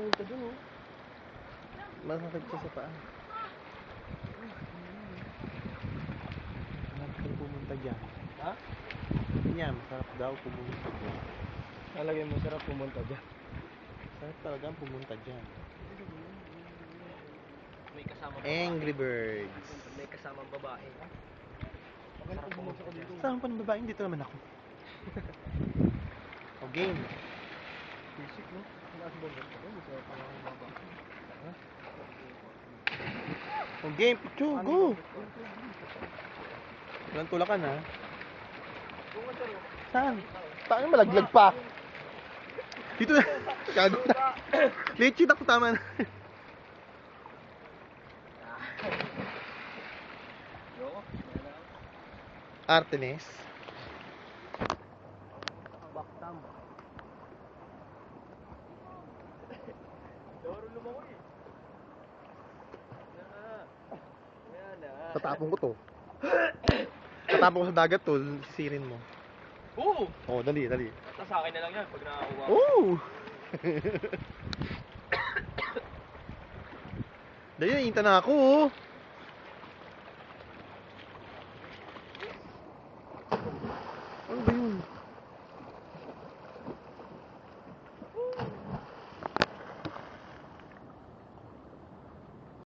pumunta dun, oh. Masakit siya sa paa. Masarap daw pumunta dyan. Ha? Sabi niya, masarap daw pumunta dyan. Talagay mo, sarap pumunta dyan. Masarap talagang pumunta dyan. May kasama Angry Birds. May kasamang babae. Sarap pumunta ka dito. Saan pa ng babaeng? Dito naman ako. O game. Isip, no? Nasa bundok ka doon. Masarap pa ng babae. Ha? O game, pichu, go! Walang tulakan ha. Saan? Saan malaglag pa? Dito na. Gago na. Late cheat ako, tama na. Artemis. Baktam. Doro lumakoy. Yan na. Tatapon ko to. Tatapon ko sa dagat to, sisirin mo. Oo! Oo, dali, dali. Basta sa akin na lang yan pag nakakuha ko. Oo! Dali, hinta na ako oh. Ano ba yun?